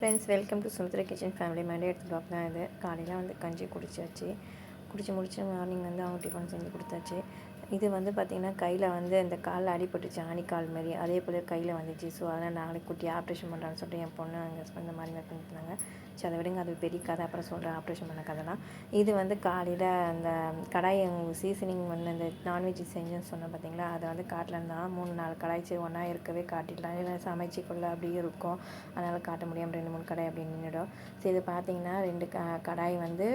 Friends, welcome to Sumitra kitchen family. Monday எடுத்து block தான் இது. காலையில் வந்து கஞ்சி குடிச்சாச்சு. குடிச்சு முடிச்சு மார்னிங் வந்து அவங்க டிஃபன் செஞ்சு கொடுத்தாச்சு. இது வந்து பார்த்திங்கன்னா கையில் வந்து இந்த காலில் அடிபட்டுச்சு, ஆணிக்கால் மாரி. அதே போல் கையில் வந்துச்சு. ஸோ அதனால் நாளைக்கு குட்டி ஆப்ரேஷன் பண்ணுறான்னு சொல்லிட்டு என் பொண்ணு எங்கள் ஹஸ்பண்ட் இந்த மாதிரி பண்ணியிருந்தாங்க. ஸோ அதை விடுங்க, அது பெரிய கதை, அப்புறம் சொல்கிறேன் ஆப்ரேஷன் பண்ண கதைலாம். இது வந்து காலையில் அந்த கடாய் சீசனிங் வந்து அந்த நான்வெஜ் செஞ்சுன்னு சொன்னேன் பார்த்தீங்களா, அதை வந்து காட்டில் தான் 3-4 கடாய் சரி ஒன்றா இருக்கவே காட்டிடலாம். இல்லை சமைச்சிக்குள்ளே அப்படியே இருக்கும், அதனால் காட்ட முடியாமல் 2-3 கடாய் அப்படி நின்றுடும். ஸோ இது பார்த்திங்கன்னா 2 கடாய் வந்து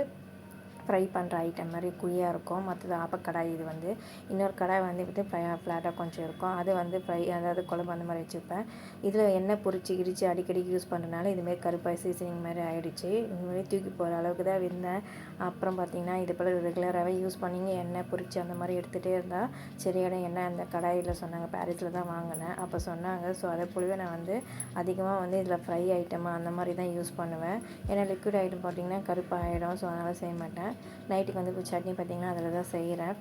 ஃப்ரை பண்ணுற ஐட்டம் மாதிரி குழியாக இருக்கும். மற்றது ஆப்பக்கடாய். இது வந்து இன்னொரு கடாய் வந்து ஃப்ளாட்டாக கொஞ்சம் இருக்கும். அது வந்து ஃப்ரை, அதாவது குழம்பு அந்த மாதிரி வச்சுப்பேன். இதில் எண்ணெய் பொரிச்சு கிடிச்சு அடிக்கடி யூஸ் பண்ணுறதுனால இதுமாரி கருப்பாய் சீசனிங் மாதிரி ஆகிடுச்சு. இதுமாதிரி தூக்கி போகிற அளவுக்கு தான் இருந்தேன். அப்புறம் பார்த்திங்கன்னா இது போல் ரெகுலராகவே யூஸ் பண்ணிங்க எண்ணெய் பொரிச்சு அந்த மாதிரி எடுத்துகிட்டே இருந்தால் சரியான எண்ணெய் அந்த கடாயில் சொன்னாங்க. பாரிஸில் தான் வாங்கினேன், அப்போ சொன்னாங்க. ஸோ அதை போலவே நான் வந்து அதிகமாக வந்து இதில் ஃப்ரை ஐட்டமாக அந்த மாதிரி தான் யூஸ் பண்ணுவேன். ஏன்னா லிக்விட் ஐட்டம் பார்த்திங்கன்னா கருப்பாகிடும். ஸோ அதனால் செய்ய மாட்டேன். நைட்டுக்கு வந்து இப்போ சட்னி பார்த்திங்கன்னா அதில் தான் செய்கிறேன்.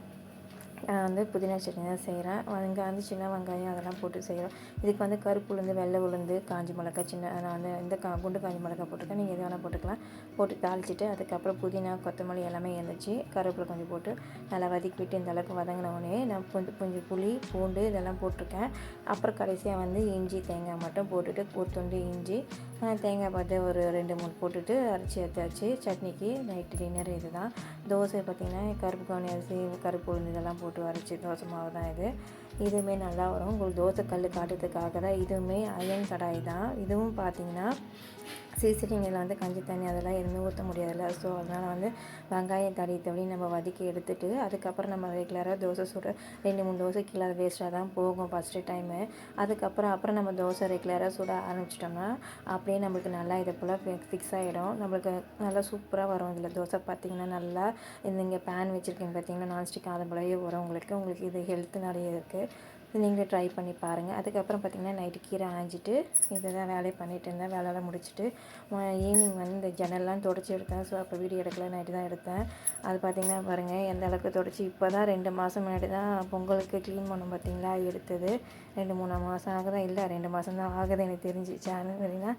நான் வந்து புதினா சட்னி தான் செய்கிறேன். வெங்காயம் வந்து சின்ன வெங்காயம் அதெல்லாம் போட்டு செய்கிறோம். இதுக்கு வந்து கருப்பு உளுந்து, வெள்ளை உளுந்து, காஞ்சி மிளகா, நான் வந்து இந்த குண்டு காஞ்சி மிளகா போட்டிருக்கேன். நீங்கள் எது வேணால் போட்டுக்கலாம். போட்டு தாளிச்சிட்டு அதுக்கப்புறம் புதினா, கொத்தமல்லி எல்லாமே எழுந்துச்சு, கருவேப்பிலை கொஞ்சம் போட்டு நல்லா வதக்கி விட்டு இந்த அளவுக்கு வதங்கினோடனே நான் கொஞ்சம் புளி, பூண்டு இதெல்லாம் போட்டிருக்கேன். அப்புறம் கடைசியாக வந்து இஞ்சி, தேங்காய் மட்டும் போட்டுட்டு ஒரு துண்டு இஞ்சி, தேங்காய் பார்த்து ஒரு 2-3 போட்டுட்டு அரைச்சி எடுத்தாச்சு. சட்னிக்கு நைட்டு டின்னர் இது தான். தோசை பார்த்திங்கன்னா கருப்பு கவுனி அரிசி, கருப்பு உளுந்து இதெல்லாம் போட்டு அரைச்சி தோசை மாவு தான் இது. இதுவுமே நல்லா வரும். உங்களுக்கு தோசை கல் காட்டுறதுக்காக தான். இதுவுமே அயன் கடாய் தான். இதுவும் பார்த்திங்கன்னா சீசனிங்கில் வந்து கஞ்சி தண்ணி அதெல்லாம் எதுவுமே ஊற்ற முடியாதுல்ல. ஸோ அதனால் வந்து வெங்காயம் தடி நம்ம வதக்கி எடுத்துகிட்டு அதுக்கப்புறம் நம்ம ரெகுலராக தோசை சுட 2-3 தோசை கீழே அது வேஸ்ட்டாக தான் போகும் ஃபஸ்ட்டு டைமு. அப்புறம் நம்ம தோசை ரெகுலராக சுட ஆரம்பிச்சிட்டோம்னா அப்படியே நம்மளுக்கு நல்லா இதை போல் ஃபிக்ஸ் ஆகிடும். நம்மளுக்கு நல்லா சூப்பராக வரும். இதில் தோசை பார்த்திங்கன்னா நல்லா இங்கே பேன் வச்சுருக்கேன் பார்த்திங்கன்னா நான்ஸ்டிக், அது போலவே வரும். உங்களுக்கு இது ஹெல்த்து நிறைய இருக்குது. நீங்களே ட்ரை பண்ணி பாருங்கள். அதுக்கப்புறம் பார்த்திங்கன்னா நைட்டு கீரை ஆஞ்சிட்டு இதை தான் வேலையை பண்ணிகிட்டு இருந்தேன். வேலையெல்லாம் முடிச்சுட்டு ஈவினிங் வந்து இந்த ஜன்னல்லாம் தொடச்சி எடுத்தேன். ஸோ அப்போ வீடியோ எடுக்கல, நைட்டு தான் எடுத்தேன். அது பார்த்திங்கன்னா பாருங்கள் எந்த அளவுக்கு தொடச்சி. இப்போ தான் 2 மாதம் முன்னாடி தான் பொங்கலுக்கு க்ளீன் பண்ணோம் பார்த்திங்களா, எடுத்தது. 2-3 மாதம் ஆகுதா, இல்லை 2 மாதம் தான் ஆகுது எனக்கு தெரிஞ்சு. சேனல்னா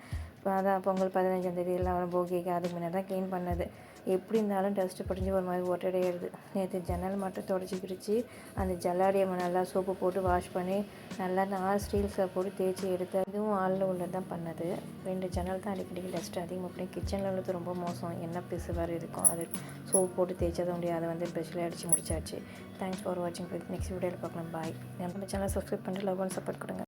அதான் பொங்கல் 15ஆம் தேதி எல்லாம் போகிக்கு அதுக்கு முன்னாடி தான் க்ளீன் பண்ணது. எப்படி இருந்தாலும் டஸ்ட்டு படிஞ்சு ஒரு மாதிரி ஒட்டடையிடுது. நேற்று ஜன்னல் மட்டும் தொடச்சி பிடிச்சி அந்த ஜல்லாடியை நல்லா சோப்பு போட்டு வாஷ் பண்ணி நல்லா 4 ஸ்டீல்ஸை போட்டு தேய்ச்சி எடுத்தேன். இதுவும் ஆளில் உள்ளது தான் பண்ணது. 2 ஜன்னல் தான் அடிக்கடி டஸ்ட்டு அதிகமாக. அப்படி கிச்சனில் உள்ளது ரொம்ப மோசம். எண்ணெய் பிசு வேறு இருக்கும். அது சோப்பு போட்டு தேய்ச்சத முடியாது. அதை வந்து ப்ரெஷ்ஷில் அடித்து முடிச்சாச்சு. தேங்க்ஸ் ஃபார் வாட்சிங். நெக்ஸ்ட் வீடியோவில் பார்க்கலாம். பாய். நம்ம சேனல் சப்ஸ்கிரைப் பண்ணிட்டு லவ் அண்ட் சப்போர்ட் கொடுங்க.